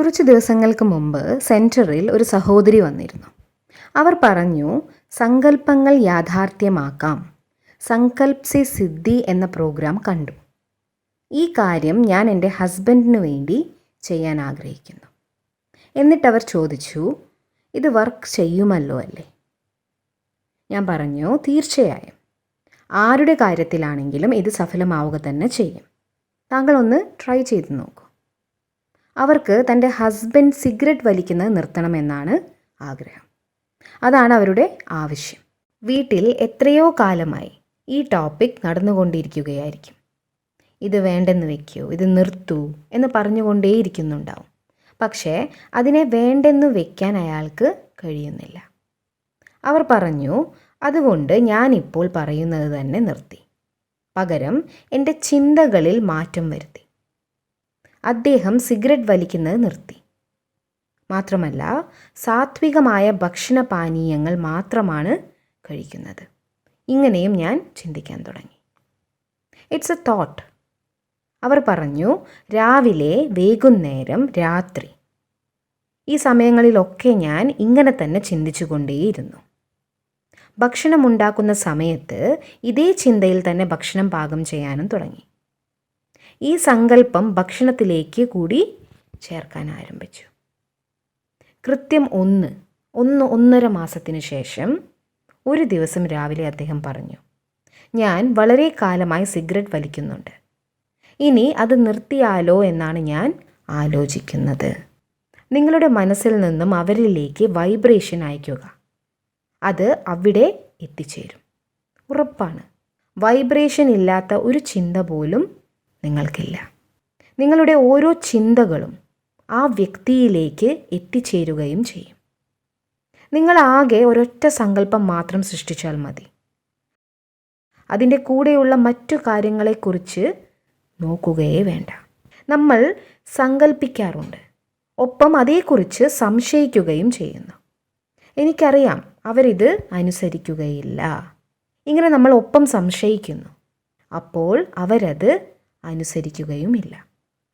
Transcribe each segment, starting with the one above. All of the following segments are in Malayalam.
കുറച്ച് ദിവസങ്ങൾക്ക് മുമ്പ് സെൻറ്ററിൽ ഒരു സഹോദരി വന്നിരുന്നു. അവർ പറഞ്ഞു, സങ്കല്പങ്ങൾ യാഥാർത്ഥ്യമാക്കാം, സങ്കൽപ് സെ സിദ്ധി എന്ന പ്രോഗ്രാം കണ്ടു. ഈ കാര്യം ഞാൻ എൻ്റെ ഹസ്ബൻഡിന് വേണ്ടി ചെയ്യാൻ ആഗ്രഹിക്കുന്നു. എന്നിട്ടവർ ചോദിച്ചു, ഇത് വർക്ക് ചെയ്യുമല്ലോ അല്ലേ? ഞാൻ പറഞ്ഞു, തീർച്ചയായും. ആരുടെ കാര്യത്തിലാണെങ്കിലും ഇത് സഫലമാവുക തന്നെ ചെയ്യും. താങ്കൾ ഒന്ന് ട്രൈ ചെയ്ത് നോക്കൂ. അവർക്ക് തൻ്റെ ഹസ്ബൻഡ് സിഗരറ്റ് വലിക്കുന്നത് നിർത്തണമെന്നാണ് ആഗ്രഹം. അതാണ് അവരുടെ ആവശ്യം. വീട്ടിൽ എത്രയോ കാലമായി ഈ ടോപ്പിക് നടന്നുകൊണ്ടിരിക്കുകയായിരിക്കും. ഇത് വേണ്ടെന്ന് വെക്കൂ, ഇത് നിർത്തൂ എന്ന് പറഞ്ഞുകൊണ്ടേയിരിക്കുന്നുണ്ടാവും. പക്ഷേ അതിനെ വേണ്ടെന്ന് വെക്കാൻ അയാൾക്ക് കഴിയുന്നില്ല. അവർ പറഞ്ഞു, അതുകൊണ്ട് ഞാനിപ്പോൾ പറയുന്നത് തന്നെ നിർത്തി. പകരം എൻ്റെ ചിന്തകളിൽ മാറ്റം വരുത്തി. അദ്ദേഹം സിഗരറ്റ് വലിക്കുന്നത് നിർത്തി. മാത്രമല്ല, സാത്വികമായ ഭക്ഷണപാനീയങ്ങൾ മാത്രമാണ് കഴിക്കുന്നത്. ഇങ്ങനെയും ഞാൻ ചിന്തിക്കാൻ തുടങ്ങി. It's A thought. അവർ പറഞ്ഞു, രാവിലെ, വൈകുന്നേരം, രാത്രി, ഈ സമയങ്ങളിലൊക്കെ ഞാൻ ഇങ്ങനെ തന്നെ ചിന്തിച്ചു കൊണ്ടേയിരുന്നു. ഭക്ഷണമുണ്ടാക്കുന്ന സമയത്ത് ഇതേ ചിന്തയിൽ തന്നെ ഭക്ഷണം പാകം ചെയ്യാനും തുടങ്ങി. ഈ സങ്കല്പം ഭക്ഷണത്തിലേക്ക് കൂടി ചേർക്കാൻ ആരംഭിച്ചു. കൃത്യം 1.5 മാസത്തിന് ശേഷം ഒരു ദിവസം രാവിലെ അദ്ദേഹം പറഞ്ഞു, ഞാൻ വളരെ കാലമായി സിഗരറ്റ് വലിക്കുന്നുണ്ട്. ഇനി അത് നിർത്തിയാലോ എന്നാണ് ഞാൻ ആലോചിക്കുന്നത്. നിങ്ങളുടെ മനസ്സിൽ നിന്നും അവരിലേക്ക് വൈബ്രേഷൻ അയയ്ക്കുക. അത് അവിടെ എത്തിച്ചേരും. ഉറപ്പാണ്. വൈബ്രേഷൻ ഇല്ലാത്ത ഒരു ചിന്ത പോലും നിങ്ങൾക്കില്ല. നിങ്ങളുടെ ഓരോ ചിന്തകളും ആ വ്യക്തിയിലേക്ക് എത്തിച്ചേരുകയും ചെയ്യും. നിങ്ങൾ ആകെ ഒരൊറ്റ സങ്കല്പം മാത്രം സൃഷ്ടിച്ചാൽ മതി. അതിൻ്റെ കൂടെയുള്ള മറ്റു കാര്യങ്ങളെക്കുറിച്ച് നോക്കുകയേ വേണ്ട. നമ്മൾ സങ്കല്പിക്കാറുണ്ട്, ഒപ്പം അതേക്കുറിച്ച് സംശയിക്കുകയും ചെയ്യുന്നു. എനിക്കറിയാം അവരിത് അനുസരിക്കുകയില്ല. ഇങ്ങനെ നമ്മൾ ഒപ്പം സംശയിക്കുന്നു. അപ്പോൾ അവരത് അനുസരിക്കുകയുമില്ല.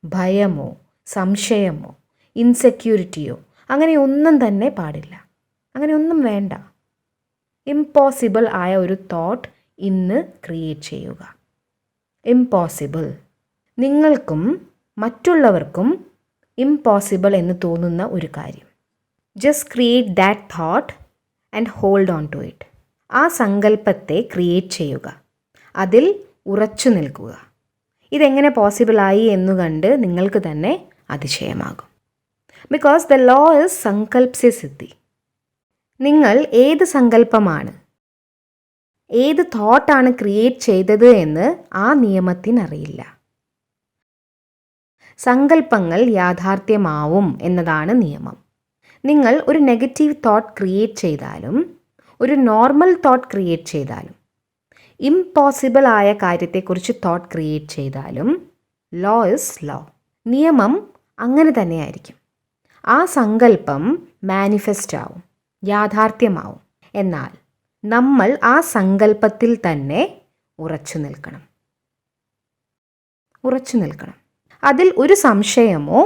ഭയമോ സംശയമോ ഇൻസെക്യൂരിറ്റിയോ അങ്ങനെ ഒന്നും തന്നെ പാടില്ല. അങ്ങനെ ഒന്നും വേണ്ട. ഇംപോസിബിൾ ആയ ഒരു തോട്ട് ഇന്ന് ക്രിയേറ്റ് ചെയ്യുക. ഇംപോസിബിൾ. നിങ്ങൾക്കും മറ്റുള്ളവർക്കും ഇംപോസിബിൾ എന്ന് തോന്നുന്ന ഒരു കാര്യം. Just create that thought and hold on to it. ആ സങ്കല്പത്തെ ക്രിയേറ്റ് ചെയ്യുക. അതിൽ ഉറച്ചു നിൽക്കുക. ഇതെങ്ങനെ പോസിബിളായി എന്നു കണ്ട് നിങ്ങൾക്ക് തന്നെ അതിശയമാകും. ബിക്കോസ് ദ ലോ ഇസ് സങ്കൽപ് സെ സിദ്ധി. നിങ്ങൾ ഏത് സങ്കല്പമാണ്, ഏത് തോട്ടാണ് ക്രിയേറ്റ് ചെയ്തത് എന്ന് ആ നിയമത്തിനറിയില്ല. സങ്കല്പങ്ങൾ യാഥാർത്ഥ്യമാവും എന്നതാണ് നിയമം. നിങ്ങൾ ഒരു നെഗറ്റീവ് തോട്ട് ക്രിയേറ്റ് ചെയ്താലും ഒരു നോർമൽ തോട്ട് ക്രിയേറ്റ് ചെയ്താലും ഇംപോസിബിൾ ആയ കാര്യത്തെക്കുറിച്ച് തോട്ട് ക്രിയേറ്റ് ചെയ്താലും ലോ ഇസ് ലോ. നിയമം അങ്ങനെ തന്നെയായിരിക്കും. ആ സങ്കല്പം മാനിഫെസ്റ്റ് ആവും, യാഥാർത്ഥ്യമാവും. എന്നാൽ നമ്മൾ ആ സങ്കല്പത്തിൽ തന്നെ ഉറച്ചു നിൽക്കണം. അതിൽ ഒരു സംശയമോ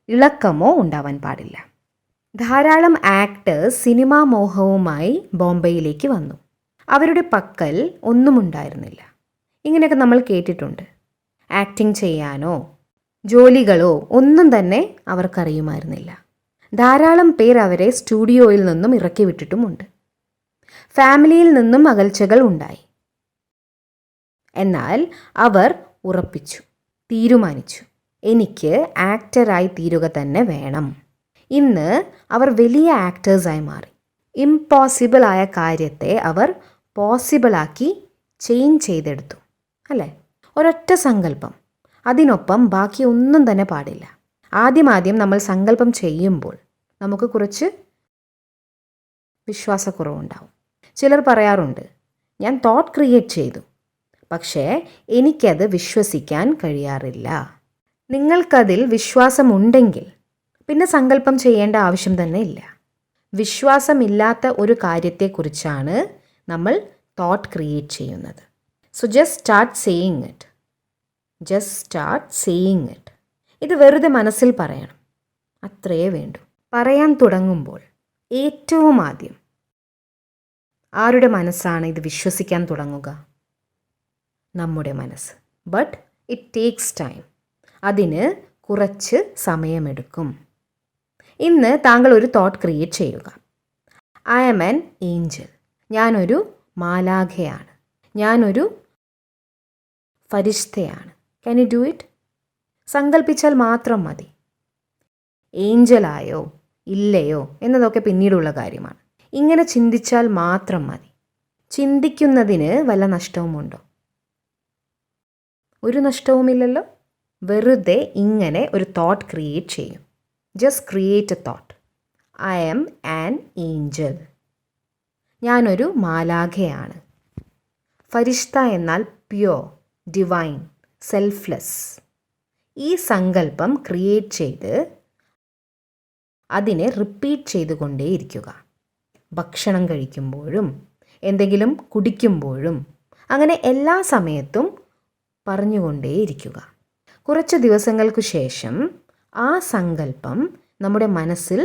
ഇളക്കമോ ഉണ്ടാവാൻ പാടില്ല. ധാരാളം ആക്ടേഴ്സ് സിനിമാ മോഹവുമായി ബോംബെയിലേക്ക് വന്നു. അവരുടെ പക്കൽ ഒന്നും ഉണ്ടായിരുന്നില്ല. ഇങ്ങനെയൊക്കെ നമ്മൾ കേട്ടിട്ടുണ്ട്. ആക്ടിങ് ചെയ്യാനോ ജോലികളോ ഒന്നും തന്നെ അവർക്കറിയുമായിരുന്നില്ല. ധാരാളം പേർ അവരെ സ്റ്റുഡിയോയിൽ നിന്നും ഇറക്കി വിട്ടിട്ടുമുണ്ട്. ഫാമിലിയിൽ നിന്നും അകൽച്ചകൾ ഉണ്ടായി. എന്നാൽ അവർ ഉറപ്പിച്ചു, തീരുമാനിച്ചു, എനിക്ക് ആക്ടറായി തീരുക തന്നെ വേണം. ഇന്ന് അവർ വലിയ ആക്ടേഴ്സായി മാറി. ഇംപോസിബിൾ ആയ കാര്യത്തെ അവർ പോസിബിളാക്കി ചേഞ്ച് ചെയ്തെടുത്തു. അല്ലേ? ഒരൊറ്റ സങ്കല്പം, അതിനൊപ്പം ബാക്കി ഒന്നും തന്നെ പാടില്ല. ആദ്യം നമ്മൾ സങ്കല്പം ചെയ്യുമ്പോൾ നമുക്ക് കുറച്ച് വിശ്വാസക്കുറവുണ്ടാവും. ചിലർ പറയാറുണ്ട്, ഞാൻ തോട്ട് ക്രിയേറ്റ് ചെയ്തു, പക്ഷേ എനിക്കത് വിശ്വസിക്കാൻ കഴിയാറില്ല. നിങ്ങൾക്കതിൽ വിശ്വാസമുണ്ടെങ്കിൽ പിന്നെ സങ്കല്പം ചെയ്യേണ്ട ആവശ്യം തന്നെ ഇല്ല. വിശ്വാസമില്ലാത്ത ഒരു കാര്യത്തെക്കുറിച്ചാണ് നമ്മൾ തോട്ട് ക്രിയേറ്റ് ചെയ്യുന്നത്. So just start saying it. ഇത് വെറുതെ മനസ്സിൽ പറയണം. അത്രയേ വേണ്ടൂ. പറയാൻ തുടങ്ങുമ്പോൾ ഏറ്റവും ആദ്യം ആരുടെ മനസ്സാണ് ഇത് വിശ്വസിക്കാൻ തുടങ്ങുക? നമ്മുടെ മനസ്സ്. But it takes time. അതിന് കുറച്ച് സമയമെടുക്കും. ഇന്ന് താങ്കൾ ഒരു തോട്ട് ക്രിയേറ്റ് ചെയ്യുക. I am an angel. ഞാനൊരു മാലാഖയാണ്. ഞാനൊരു ഫരിഷ്തയാണ്. Can you do it? സങ്കല്പിച്ചാൽ മാത്രം മതി. ഏഞ്ചലായോ ഇല്ലയോ എന്നതൊക്കെ പിന്നീടുള്ള കാര്യമാണ്. ഇങ്ങനെ ചിന്തിച്ചാൽ മാത്രം മതി. ചിന്തിക്കുന്നതിന് വല്ല നഷ്ടവുമുണ്ടോ? ഒരു നഷ്ടവുമില്ലല്ലോ. വെറുതെ ഇങ്ങനെ ഒരു തോട്ട് ക്രിയേറ്റ് ചെയ്യും. Just create a thought. I am an angel. ഞാനൊരു മാലാഖയാണ്. ഫരിഷ്ത എന്നാൽ പ്യുവർ, ഡിവൈൻ, സെൽഫ്ലെസ്. ഈ സങ്കല്പം ക്രിയേറ്റ് ചെയ്ത് അതിനെ റിപ്പീറ്റ് ചെയ്തുകൊണ്ടേയിരിക്കുക. ഭക്ഷണം കഴിക്കുമ്പോഴും എന്തെങ്കിലും കുടിക്കുമ്പോഴും അങ്ങനെ എല്ലാ സമയത്തും പറഞ്ഞുകൊണ്ടേയിരിക്കുക. കുറച്ച് ദിവസങ്ങൾക്കു ശേഷം ആ സങ്കല്പം നമ്മുടെ മനസ്സിൽ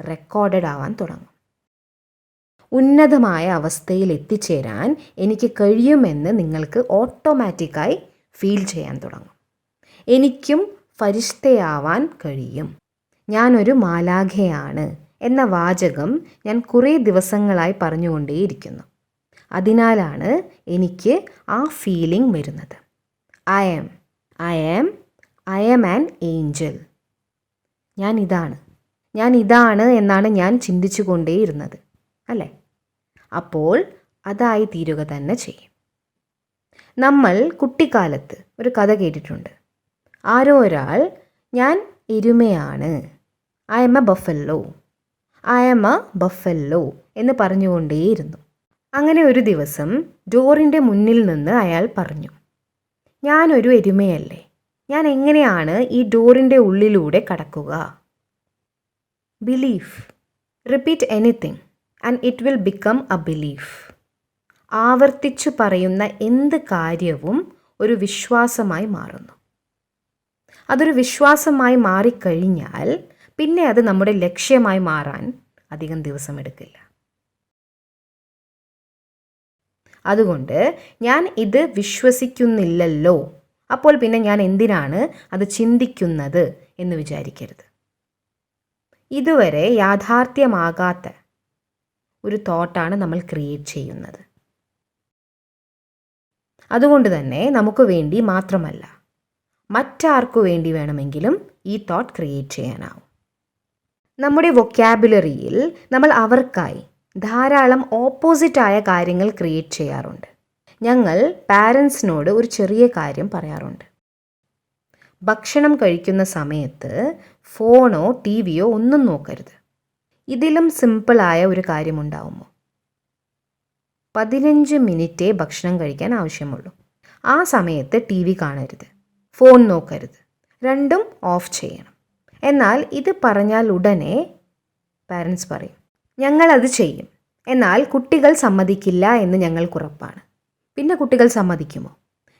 റെക്കോർഡഡ് ആവാൻ തുടങ്ങും. ഉന്നതമായ അവസ്ഥയിൽ എത്തിച്ചേരാൻ എനിക്ക് കഴിയുമെന്ന് നിങ്ങൾക്ക് ഓട്ടോമാറ്റിക്കായി ഫീൽ ചെയ്യാൻ തുടങ്ങും. എനിക്കും ഫരിഷ്തയാവാൻ കഴിയും. ഞാനൊരു മാലാഖയാണ് എന്ന വാചകം ഞാൻ കുറേ ദിവസങ്ങളായി പറഞ്ഞുകൊണ്ടേയിരിക്കുന്നു. അതിനാലാണ് എനിക്ക് ആ ഫീലിംഗ് വരുന്നത്. I am an angel. ഞാൻ ഇതാണ് എന്നാണ് ഞാൻ ചിന്തിച്ചു കൊണ്ടേയിരുന്നത്, അല്ലേ? അപ്പോൾ അതായി തീരുക തന്നെ ചെയ്യും. നമ്മൾ കുട്ടിക്കാലത്ത് ഒരു കഥ കേട്ടിട്ടുണ്ട്. ആരോ ഒരാൾ ഞാൻ എരുമയാണ്, ഐ ആം എ ബഫല്ലോ എന്ന് പറഞ്ഞുകൊണ്ടേയിരുന്നു. അങ്ങനെ ഒരു ദിവസം ഡോറിൻ്റെ മുന്നിൽ നിന്ന് അയാൾ പറഞ്ഞു, ഞാനൊരു എരുമയല്ലേ, ഞാൻ എങ്ങനെയാണ് ഈ ഡോറിൻ്റെ ഉള്ളിലൂടെ കടക്കുക? Belief. Repeat anything and it will become a belief. ആവർത്തിച്ചു പറയുന്ന എന്ത് കാര്യവും ഒരു വിശ്വാസമായി മാറുന്നു. അതൊരു വിശ്വാസമായി മാറിക്കഴിഞ്ഞാൽ പിന്നെ അത് നമ്മുടെ ലക്ഷ്യമായി മാറാൻ അധികം ദിവസമെടുക്കില്ല. അതുകൊണ്ട് ഞാൻ ഇത് വിശ്വസിക്കുന്നില്ലല്ലോ, അപ്പോൾ പിന്നെ ഞാൻ എന്തിനാണ് അത് ചിന്തിക്കുന്നത് എന്ന് വിചാരിക്കരുത്. ഇതുവരെ യാഥാർത്ഥ്യമാകാത്ത ഒരു തോട്ടാണ് നമ്മൾ ക്രിയേറ്റ് ചെയ്യുന്നത്. അതുകൊണ്ട് തന്നെ നമുക്ക് വേണ്ടി മാത്രമല്ല, മറ്റാർക്കു വേണ്ടി വേണമെങ്കിലും ഈ തോട്ട് ക്രിയേറ്റ് ചെയ്യാനാവും. നമ്മുടെ വൊക്കാബുലറിയിൽ നമ്മൾ അവർക്കായി ധാരാളം ഓപ്പോസിറ്റായ കാര്യങ്ങൾ ക്രിയേറ്റ് ചെയ്യാറുണ്ട്. ഞങ്ങൾ പാരൻസിനോട് ഒരു ചെറിയ കാര്യം പറയാറുണ്ട്. ഭക്ഷണം കഴിക്കുന്ന സമയത്ത് ഫോണോ ടി വിയോ ഒന്നും നോക്കരുത്. ഇതിലും സിമ്പിളായ ഒരു കാര്യമുണ്ടാവുമോ? 15 മിനിറ്റേ ഭക്ഷണം കഴിക്കാൻ ആവശ്യമുള്ളൂ. ആ സമയത്ത് ടി വി കാണരുത്, ഫോൺ നോക്കരുത്, രണ്ടും ഓഫ് ചെയ്യണം. എന്നാൽ ഇത് പറഞ്ഞാൽ ഉടനെ പാരൻസ് പറയും, ഞങ്ങളത് ചെയ്യും, എന്നാൽ കുട്ടികൾ സമ്മതിക്കില്ല എന്ന് ഞങ്ങൾക്കുറപ്പാണ്. പിന്നെ കുട്ടികൾ സമ്മതിക്കുമോ?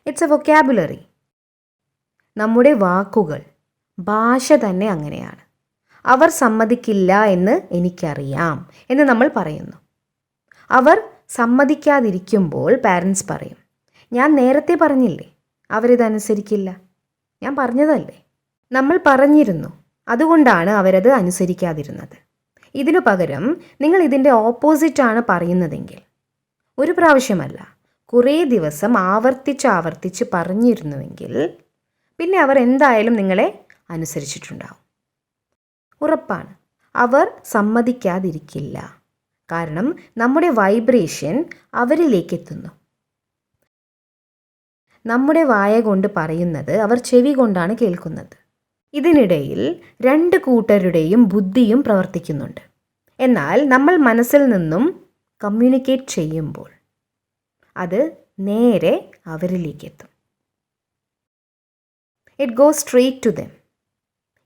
It's A vocabulary. നമ്മുടെ വാക്കുകൾ, ഭാഷ തന്നെ അങ്ങനെയാണ്. അവർ സമ്മതിക്കില്ല എന്ന് എനിക്കറിയാം എന്ന് നമ്മൾ പറയുന്നു. അവർ സമ്മതിക്കാതിരിക്കുമ്പോൾ പാരൻസ് പറയും, ഞാൻ നേരത്തെ പറഞ്ഞില്ലേ അവരിതനുസരിക്കില്ല, ഞാൻ പറഞ്ഞതല്ലേ. നമ്മൾ പറഞ്ഞിരുന്നു, അതുകൊണ്ടാണ് അവരത് അനുസരിക്കാതിരുന്നത്. ഇതിനു പകരം നിങ്ങൾ ഇതിൻ്റെ ഓപ്പോസിറ്റാണ് പറയുന്നതെങ്കിൽ, ഒരു പ്രാവശ്യമല്ല കുറേ ദിവസം ആവർത്തിച്ച് പറഞ്ഞിരുന്നുവെങ്കിൽ പിന്നെ അവർ എന്തായാലും നിങ്ങളെ അനുസരിച്ചിട്ടുണ്ടാവും. ഉറപ്പാണ്, അവർ സമ്മതിക്കാതിരിക്കില്ല. കാരണം നമ്മുടെ വൈബ്രേഷൻ അവരിലേക്ക് എത്തുന്നു. നമ്മുടെ വായ കൊണ്ട് പറയുന്നത് അവർ ചെവി കൊണ്ടാണ് കേൾക്കുന്നത്. ഇതിനിടയിൽ 2 കൂട്ടരുടെയും ബുദ്ധിയും പ്രവർത്തിക്കുന്നുണ്ട്. എന്നാൽ നമ്മൾ മനസ്സിൽ നിന്നും കമ്മ്യൂണിക്കേറ്റ് ചെയ്യുമ്പോൾ അത് നേരെ അവരിലേക്ക് എത്തും. It goes straight to them.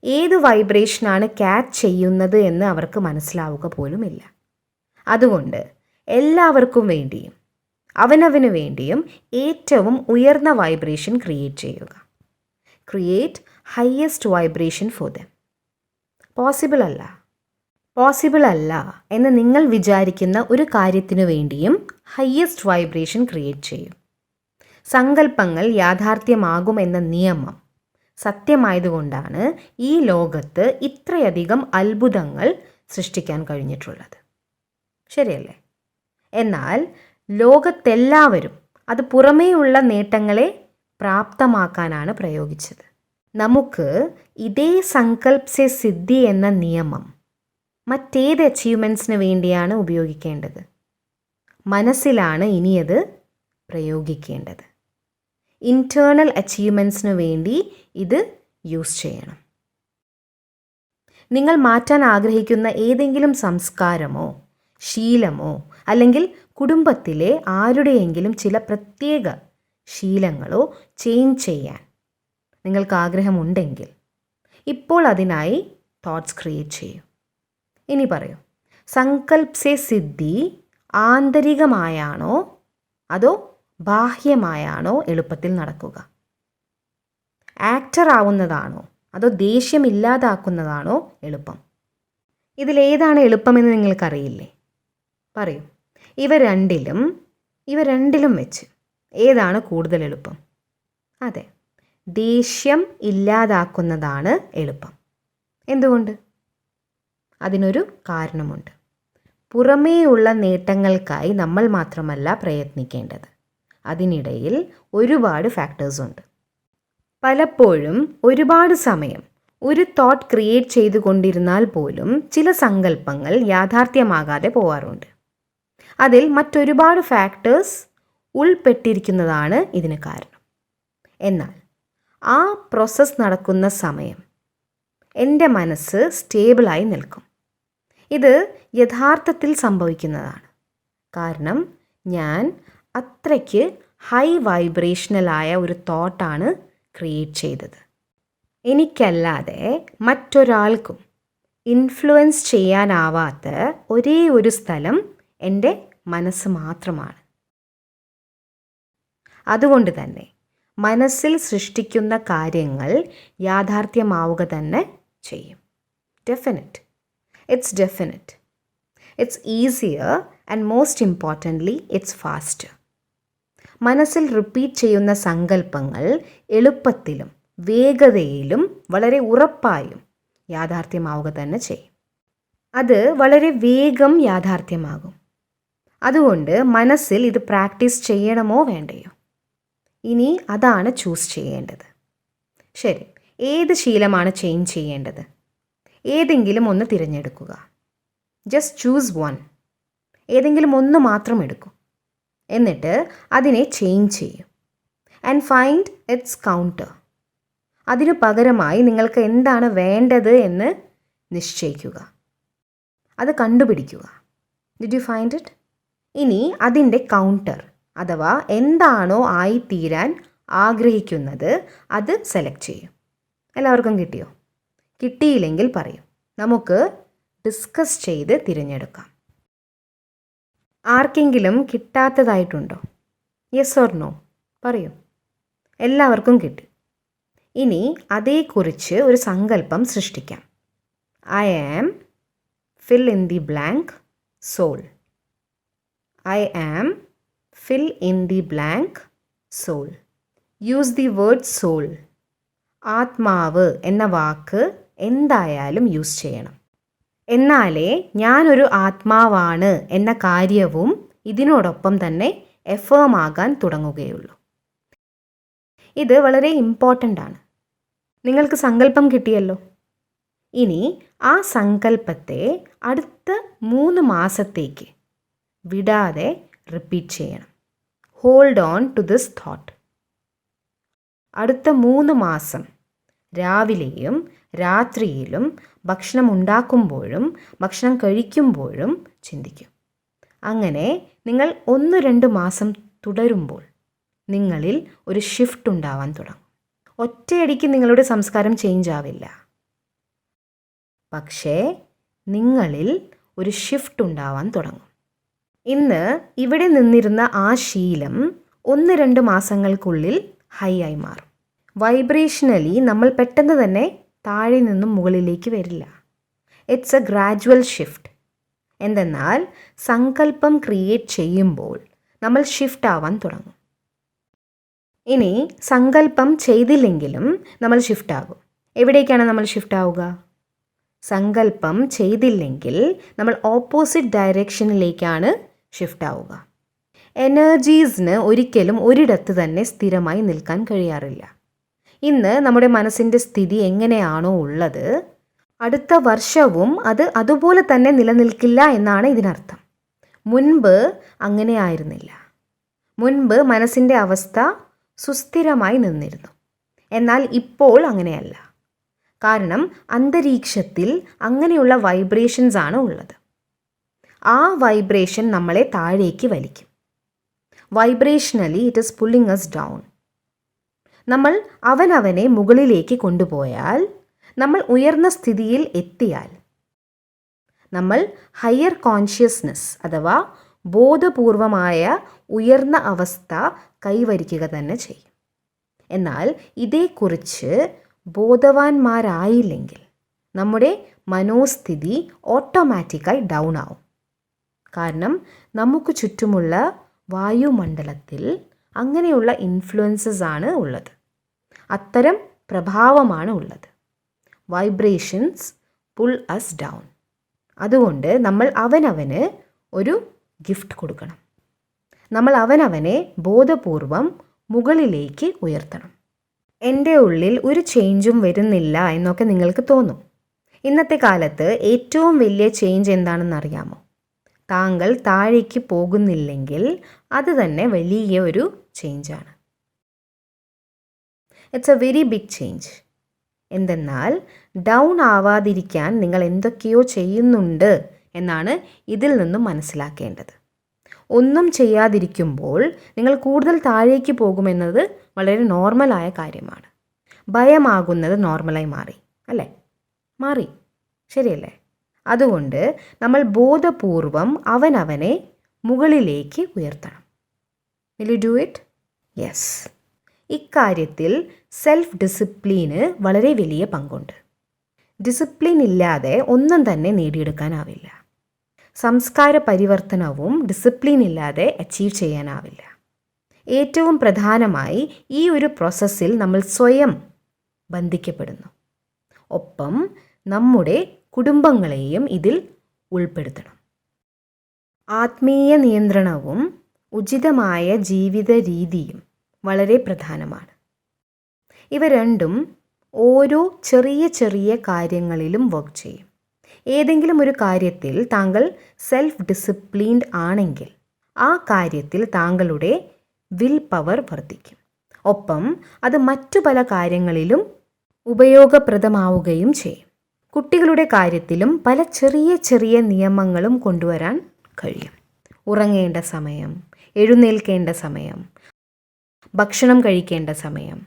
ഏത് വൈബ്രേഷനാണ് ക്യാച്ച് ചെയ്യുന്നത് എന്ന് അവർക്ക് മനസ്സിലാവുക പോലുമില്ല. അതുകൊണ്ട് എല്ലാവർക്കും വേണ്ടിയും അവനവന് വേണ്ടിയും ഏറ്റവും ഉയർന്ന വൈബ്രേഷൻ ക്രിയേറ്റ് ചെയ്യുക. Create highest vibration for them. Possible അല്ല എന്ന് നിങ്ങൾ വിചാരിക്കുന്ന ഒരു കാര്യത്തിനു വേണ്ടിയും ഹയ്യസ്റ്റ് വൈബ്രേഷൻ ക്രിയേറ്റ് ചെയ്യും. സങ്കല്പങ്ങൾ യാഥാർത്ഥ്യമാകുമെന്ന നിയമം സത്യമായതുകൊണ്ടാണ് ഈ ലോകത്ത് ഇത്രയധികം അത്ഭുതങ്ങൾ സൃഷ്ടിക്കാൻ കഴിഞ്ഞിട്ടുള്ളത്. ശരിയല്ലേ? എന്നാൽ ലോകത്തെല്ലാവരും അത് പുറമേയുള്ള നേട്ടങ്ങളെ പ്രാപ്തമാക്കാനാണ് പ്രയോഗിച്ചത്. നമുക്ക് ഇതേ സങ്കൽപ് സെ സിദ്ധി എന്ന നിയമം മറ്റേത് അച്ചീവ്മെൻറ്റ്സിന് വേണ്ടിയാണ് ഉപയോഗിക്കേണ്ടത്? മനസ്സിലാണ് ഇനിയത് പ്രയോഗിക്കേണ്ടത്. ഇൻറ്റേർണൽ അച്ചീവ്മെൻറ്റ്സിന് വേണ്ടി ഇത് യൂസ് ചെയ്യണം. നിങ്ങൾ മാറ്റാൻ ആഗ്രഹിക്കുന്ന ഏതെങ്കിലും സംസ്കാരമോ ശീലമോ അല്ലെങ്കിൽ കുടുംബത്തിലെ ആരുടെയെങ്കിലും ചില പ്രത്യേക ശീലങ്ങളോ ചേഞ്ച് ചെയ്യാൻ നിങ്ങൾക്ക് ആഗ്രഹമുണ്ടെങ്കിൽ ഇപ്പോൾ അതിനായി തോട്ട്സ് ക്രിയേറ്റ് ചെയ്യൂ. ഇനി പറയൂ, സങ്കൽപ് സെ സിദ്ധി ആന്തരികമായാണോ അതോ ബാഹ്യമായാണോ എളുപ്പത്തിൽ നടക്കുക? ആക്ടർ ആവുന്നതാണോ അതോ ദേഷ്യമില്ലാതാക്കുന്നതാണോ എളുപ്പം? ഇതിലേതാണ് എളുപ്പമെന്ന് നിങ്ങൾക്കറിയില്ലേ? പറയൂ, ഇവ രണ്ടിലും വെച്ച് ഏതാണ് കൂടുതൽ എളുപ്പം? അതെ, ദേഷ്യം ഇല്ലാതാക്കുന്നതാണ് എളുപ്പം. എന്തുകൊണ്ട്? അതിനൊരു കാരണമുണ്ട്. പുറമേയുള്ള നേട്ടങ്ങൾക്കായി നമ്മൾ മാത്രമല്ല പ്രയത്നിക്കേണ്ടത്. അതിനിടയിൽ ഒരുപാട് ഫാക്ടേഴ്സ് ഉണ്ട്. പലപ്പോഴും ഒരുപാട് സമയം ഒരു തോട്ട് ക്രിയേറ്റ് ചെയ്തുകൊണ്ടിരുന്നാൽ പോലും ചില സങ്കല്പങ്ങൾ യാഥാർത്ഥ്യമാകാതെ പോവാറുണ്ട്. അതിൽ മറ്റൊരുപാട് ഫാക്ടേഴ്സ് ഉൾപ്പെട്ടിരിക്കുന്നതാണ് ഇതിന് കാരണം. എന്നാൽ ആ പ്രോസസ്സ് നടക്കുന്ന സമയം എൻ്റെ മനസ്സ് സ്റ്റേബിളായി നിൽക്കും. ഇത് യഥാർത്ഥത്തിൽ സംഭവിക്കുന്നതാണ്. കാരണം ഞാൻ അത്രയ്ക്ക് ഹൈ വൈബ്രേഷണലായ ഒരു തോട്ടാണ് ക്രിയേറ്റ് ചെയ്തത്. എനിക്കല്ലാതെ മറ്റൊരാൾക്കും ഇൻഫ്ലുവൻസ് ചെയ്യാനാവാത്ത ഒരേ ഒരു സ്ഥലം എൻ്റെ മനസ്സ് മാത്രമാണ്. അതുകൊണ്ട് തന്നെ മനസ്സിൽ സൃഷ്ടിക്കുന്ന കാര്യങ്ങൾ യാഥാർത്ഥ്യമാവുക തന്നെ ചെയ്യും. It's definite. It's easier and most importantly, it's faster. മനസ്സിൽ റിപ്പീറ്റ് ചെയ്യുന്ന സങ്കല്പങ്ങൾ എളുപ്പത്തിലും വേഗതയിലും വളരെ ഉറപ്പായും യാഥാർത്ഥ്യമാവുക തന്നെ ചെയ്യും. അത് വളരെ വേഗം യാഥാർത്ഥ്യമാകും. അതുകൊണ്ട് മനസ്സിൽ ഇത് പ്രാക്ടീസ് ചെയ്യണമോ വേണ്ടയോ? ഇനി അതാണ് ചൂസ് ചെയ്യേണ്ടത്. ശരി, ഏത് ശീലമാണ് ചേഞ്ച് ചെയ്യേണ്ടത്? ഏതെങ്കിലും ഒന്ന് തിരഞ്ഞെടുക്കുക. Just choose one. ഏതെങ്കിലും ഒന്ന് മാത്രം എടുക്കൂ. എന്നിട്ട് അതിനെ ചേഞ്ച് ചെയ്യൂ. And find it's counter. അതിനു പകരമായി നിങ്ങൾക്ക് എന്താണ് വേണ്ടത് എന്ന് നിശ്ചയിക്കുക. അത് കണ്ടുപിടിക്കുക. Did you find it? ഇനി അതിൻ്റെ കൗണ്ടർ അഥവാ എന്താണോ ആയിത്തീരാൻ ആഗ്രഹിക്കുന്നത് അത് സെലക്ട് ചെയ്യും. എല്ലാവർക്കും കിട്ടിയോ? കിട്ടിയില്ലെങ്കിൽ പറയൂ, നമുക്ക് ഡിസ്കസ് ചെയ്ത് തിരഞ്ഞെടുക്കാം. ആർക്കെങ്കിലും കിട്ടാത്തതായിട്ടുണ്ടോ? യെസ് ഓർ നോ പറയൂ. എല്ലാവർക്കും കിട്ടി. ഇനി അതേക്കുറിച്ച് ഒരു സങ്കല്പം സൃഷ്ടിക്കാം. I am fill in the blank soul. I am fill in the blank soul. Use the word soul. ആത്മാവ് എന്ന വാക്ക് എന്തായാലും യൂസ് ചെയ്യണം. എന്നാലേ ഞാനൊരു ആത്മാവാണ് എന്ന കാര്യവും ഇതിനോടൊപ്പം തന്നെ എഫേം ആകാൻ തുടങ്ങുകയുള്ളൂ. ഇത് വളരെ ഇമ്പോർട്ടൻ്റ് ആണ്. നിങ്ങൾക്ക് സങ്കല്പം കിട്ടിയല്ലോ. ഇനി ആ സങ്കല്പത്തെ അടുത്ത 3 മാസത്തേക്ക് വിടാതെ റിപ്പീറ്റ് ചെയ്യണം. Hold on to this thought. അടുത്ത 3 മാസം രാവിലെയും രാത്രിയിലും ഭക്ഷണം ഉണ്ടാക്കുമ്പോഴും ഭക്ഷണം കഴിക്കുമ്പോഴും ചിന്തിക്കും. അങ്ങനെ നിങ്ങൾ 1-2 മാസം തുടരുമ്പോൾ നിങ്ങളിൽ ഒരു ഷിഫ്റ്റ് ഉണ്ടാവാൻ തുടങ്ങും. ഒറ്റയടിക്ക് നിങ്ങളുടെ സംസ്കാരം ചേഞ്ച് ആവില്ല, പക്ഷേ നിങ്ങളിൽ ഒരു ഷിഫ്റ്റ് ഉണ്ടാവാൻ തുടങ്ങും. ഇന്ന് ഇവിടെ നിന്നിരുന്ന ആ ശീലം 1-2 മാസങ്ങൾക്കുള്ളിൽ ഹൈ ആയി മാറും. വൈബ്രേഷണലി നമ്മൾ പെട്ടെന്ന് തന്നെ താഴെ നിന്നും മുകളിലേക്ക് വരില്ല. It's A gradual shift. എന്തെന്നാൽ സങ്കല്പം ക്രിയേറ്റ് ചെയ്യുമ്പോൾ നമ്മൾ ഷിഫ്റ്റ് ആവാൻ തുടങ്ങും. ഇനി സങ്കല്പം ചെയ്തില്ലെങ്കിലും നമ്മൾ ഷിഫ്റ്റ് ആകും. എവിടേക്കാണ് നമ്മൾ ഷിഫ്റ്റ് ആവുക? സങ്കല്പം ചെയ്തില്ലെങ്കിൽ നമ്മൾ ഓപ്പോസിറ്റ് ഡയറക്ഷനിലേക്കാണ് ഷിഫ്റ്റ് ആവുക. എനർജീസിന് ഒരിക്കലും ഒരിടത്ത് തന്നെ സ്ഥിരമായി നിൽക്കാൻ കഴിയാറില്ല. ഇന്ന് നമ്മുടെ മനസ്സിൻ്റെ സ്ഥിതി എങ്ങനെയാണോ ഉള്ളത്, അടുത്ത വർഷവും അത് അതുപോലെ തന്നെ നിലനിൽക്കില്ല എന്നാണ് ഇതിനർത്ഥം. മുൻപ് അങ്ങനെ ആയിരുന്നില്ല. മുൻപ് മനസ്സിൻ്റെ അവസ്ഥ സുസ്ഥിരമായി നിന്നിരുന്നു. എന്നാൽ ഇപ്പോൾ അങ്ങനെയല്ല. കാരണം അന്തരീക്ഷത്തിൽ അങ്ങനെയുള്ള വൈബ്രേഷൻസ് ആണ് ഉള്ളത്. ആ വൈബ്രേഷൻ നമ്മളെ താഴേക്ക് വലിക്കും. Vibrationally it is pulling us down. നമ്മൾ അവനവനെ മുകളിലേക്ക് കൊണ്ടുപോയാൽ, നമ്മൾ ഉയർന്ന സ്ഥിതിയിൽ എത്തിയാൽ, നമ്മൾ ഹയർ കോൺഷ്യസ്നെസ് അഥവാ ബോധപൂർവമായ ഉയർന്ന അവസ്ഥ കൈവരിക്കുക തന്നെ ചെയ്യും. എന്നാൽ ഇതേക്കുറിച്ച് ബോധവാന്മാരായില്ലെങ്കിൽ നമ്മുടെ മനോസ്ഥിതി ഓട്ടോമാറ്റിക്കായി ഡൗൺ ആവും. കാരണം നമുക്ക് ചുറ്റുമുള്ള വായുമണ്ഡലത്തിൽ അങ്ങനെയുള്ള ഇൻഫ്ലുവൻസസ് ആണ് ഉള്ളത്. അത്തരം പ്രഭാവമാണ് ഉള്ളത്. Vibrations pull us down. അതുകൊണ്ട് നമ്മൾ അവനവന് ഒരു ഗിഫ്റ്റ് കൊടുക്കണം. നമ്മൾ അവനവനെ ബോധപൂർവം മുകളിലേക്ക് ഉയർത്തണം. എൻ്റെ ഉള്ളിൽ ഒരു ചേഞ്ചും വരുന്നില്ല എന്നൊക്കെ നിങ്ങൾക്ക് തോന്നും. ഇന്നത്തെ കാലത്ത് ഏറ്റവും വലിയ ചേഞ്ച് എന്താണെന്നറിയാമോ? താങ്കൾ താഴേക്ക് പോകുന്നില്ലെങ്കിൽ അത് തന്നെ വലിയ ഒരു ചേഞ്ചാണ്. It's a very big change. എന്തെന്നാൽ ഡൗൺ ആവാതിരിക്കാൻ നിങ്ങൾ എന്തൊക്കെയോ ചെയ്യുന്നുണ്ട് എന്നാണ് ഇതിൽ നിന്നും മനസ്സിലാക്കേണ്ടത്. ഒന്നും ചെയ്യാതിരിക്കുമ്പോൾ നിങ്ങൾ കൂടുതൽ താഴേക്ക് പോകുമെന്നത് വളരെ നോർമലായ കാര്യമാണ്. ഭയമാകുന്നത് നോർമലായി മാറി അല്ലേ? മാറി, ശരിയല്ലേ? അതുകൊണ്ട് നമ്മൾ ബോധപൂർവം അവനവനെ മുകളിലേക്ക് ഉയർത്തണം. Will you do it? Yes. ഇക്കാര്യത്തിൽ സെൽഫ് ഡിസിപ്ലിന് വളരെ വലിയ പങ്കുണ്ട്. ഡിസിപ്ലിൻ ഇല്ലാതെ ഒന്നും തന്നെ നേടിയെടുക്കാനാവില്ല. സംസ്കാര പരിവർത്തനവും ഡിസിപ്ലിൻ ഇല്ലാതെ അച്ചീവ് ചെയ്യാനാവില്ല. ഏറ്റവും പ്രധാനമായി ഈ ഒരു പ്രോസസ്സിൽ നമ്മൾ സ്വയം ബന്ധിക്കപ്പെടുന്നു. ഒപ്പം നമ്മുടെ കുടുംബങ്ങളെയും ഇതിൽ ഉൾപ്പെടുത്തണം. ആത്മീയ നിയന്ത്രണവും ഉചിതമായ ജീവിത രീതിയും വളരെ പ്രധാനമാണ്. ഇവ രണ്ടും ഓരോ ചെറിയ ചെറിയ കാര്യങ്ങളിലും വർക്ക് ചെയ്യും. ഏതെങ്കിലും ഒരു കാര്യത്തിൽ താങ്കൾ സെൽഫ് ഡിസിപ്ലിൻഡ് ആണെങ്കിൽ ആ കാര്യത്തിൽ താങ്കളുടെ വിൽ പവർ വർദ്ധിക്കും. ഒപ്പം അത് മറ്റു പല കാര്യങ്ങളിലും ഉപയോഗപ്രദമാവുകയും ചെയ്യും. കുട്ടികളുടെ കാര്യത്തിലും പല ചെറിയ ചെറിയ നിയമങ്ങളും കൊണ്ടുവരാൻ കഴിയും. ഉറങ്ങേണ്ട സമയം, എഴുന്നേൽക്കേണ്ട സമയം, ഭക്ഷണം കഴിക്കേണ്ട സമയം,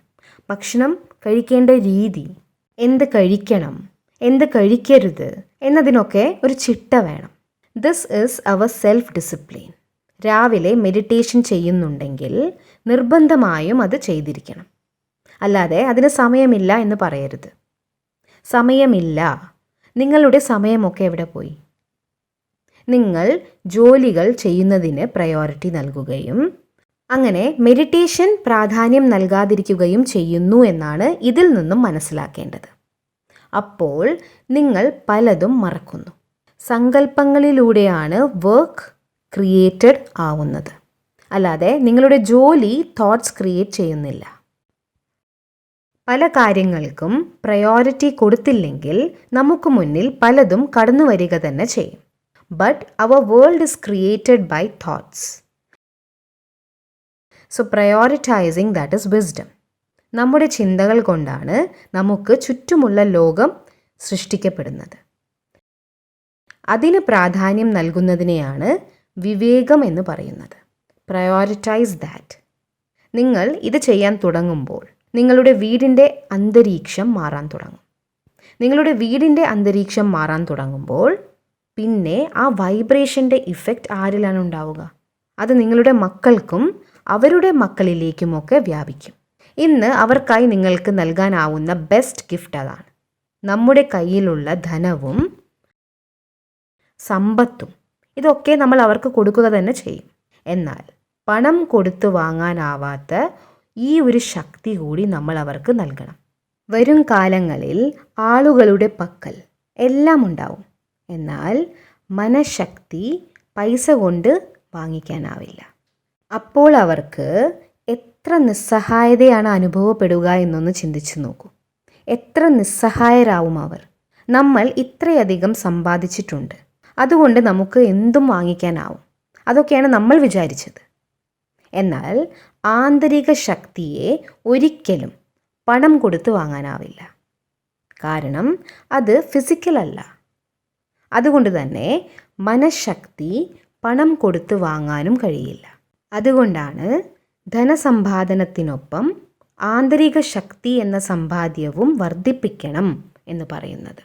ഭക്ഷണം കഴിക്കേണ്ട രീതി, എന്ത് കഴിക്കണം, എന്ത് കഴിക്കരുത് എന്നതിനൊക്കെ ഒരു ചിട്ട വേണം. This is our self discipline. രാവിലെ മെഡിറ്റേഷൻ ചെയ്യുന്നുണ്ടെങ്കിൽ നിർബന്ധമായും അത് ചെയ്തിരിക്കണം. അല്ലാതെ അതിന് സമയമില്ല എന്ന് പറയരുത്. സമയമില്ല, നിങ്ങളുടെ സമയമൊക്കെ എവിടെ പോയി? നിങ്ങൾ ജോലികൾ ചെയ്യുന്നതിന് പ്രയോറിറ്റി നൽകുകയും അങ്ങനെ മെഡിറ്റേഷൻ പ്രാധാന്യം നൽകാതിരിക്കുകയും ചെയ്യുന്നു എന്നാണ് ഇതിൽ നിന്നും മനസ്സിലാക്കേണ്ടത്. അപ്പോൾ നിങ്ങൾ പലതും മറക്കുന്നു. സങ്കല്പങ്ങളിലൂടെയാണ് വർക്ക് ക്രിയേറ്റഡ് ആവുന്നത്. അല്ലാതെ നിങ്ങളുടെ ജോലി തോട്ട്സ് ക്രിയേറ്റ് ചെയ്യുന്നില്ല. പല കാര്യങ്ങൾക്കും പ്രയോറിറ്റി കൊടുത്തില്ലെങ്കിൽ നമുക്ക് മുന്നിൽ പലതും കടന്നു വരിക തന്നെ ചെയ്യും. But our world is created by thoughts. So prioritising that is wisdom. നമ്മുടെ ചിന്തകൾ കൊണ്ടാണ് നമുക്ക് ചുറ്റുമുള്ള ലോകം സൃഷ്ടിക്കപ്പെടുന്നത്. അതിന് പ്രാധാന്യം നൽകുന്നതിനെയാണ് വിവേകം എന്ന് പറയുന്നത്. Prioritise that. നിങ്ങൾ ഇത് ചെയ്യാൻ തുടങ്ങുമ്പോൾ നിങ്ങളുടെ വീടിൻ്റെ അന്തരീക്ഷം മാറാൻ തുടങ്ങും. നിങ്ങളുടെ വീടിൻ്റെ അന്തരീക്ഷം മാറാൻ തുടങ്ങുമ്പോൾ പിന്നെ ആ വൈബ്രേഷൻ്റെ ഇഫക്റ്റ് ആരിലാണ് ഉണ്ടാവുക? അത് നിങ്ങളുടെ മക്കൾക്കും അവരുടെ മക്കളിലേക്കുമൊക്കെ വ്യാപിക്കും. ഇന്ന് അവർക്കായി നിങ്ങൾക്ക് നൽകാനാവുന്ന ബെസ്റ്റ് ഗിഫ്റ്റ് അതാണ്. നമ്മുടെ കയ്യിലുള്ള ധനവും സമ്പത്തും ഇതൊക്കെ നമ്മൾ അവർക്ക് കൊടുക്കുക തന്നെ ചെയ്യും. എന്നാൽ പണം കൊടുത്തു വാങ്ങാനാവാത്ത ഈ ഒരു ശക്തി കൂടി നമ്മൾ അവർക്ക് നൽകണം. വരും കാലങ്ങളിൽ ആളുകളുടെ പക്കൽ എല്ലാം ഉണ്ടാവും, എന്നാൽ മനഃശക്തി പൈസ കൊണ്ട് വാങ്ങിക്കാനാവില്ല. അപ്പോൾ അവർക്ക് എത്ര നിസ്സഹായതയാണ് അനുഭവപ്പെടുക എന്നൊന്ന് ചിന്തിച്ചു നോക്കൂ. എത്ര നിസ്സഹായരാവും അവർ. നമ്മൾ ഇത്രയധികം സമ്പാദിച്ചിട്ടുണ്ട്, അതുകൊണ്ട് നമുക്ക് എന്തും വാങ്ങിക്കാനാവും, അതൊക്കെയാണ് നമ്മൾ വിചാരിച്ചത്. എന്നാൽ ആന്തരിക ശക്തിയെ ഒരിക്കലും പണം കൊടുത്ത് വാങ്ങാനാവില്ല. കാരണം അത് ഫിസിക്കലല്ല. അതുകൊണ്ട് തന്നെ മനഃശക്തി പണം കൊടുത്ത് വാങ്ങാനും കഴിയില്ല. അതുകൊണ്ടാണ് ധനസമ്പാദനത്തിനൊപ്പം ആന്തരിക ശക്തി എന്ന സമ്പാദ്യവും വർദ്ധിപ്പിക്കണം എന്ന് പറയുന്നത്.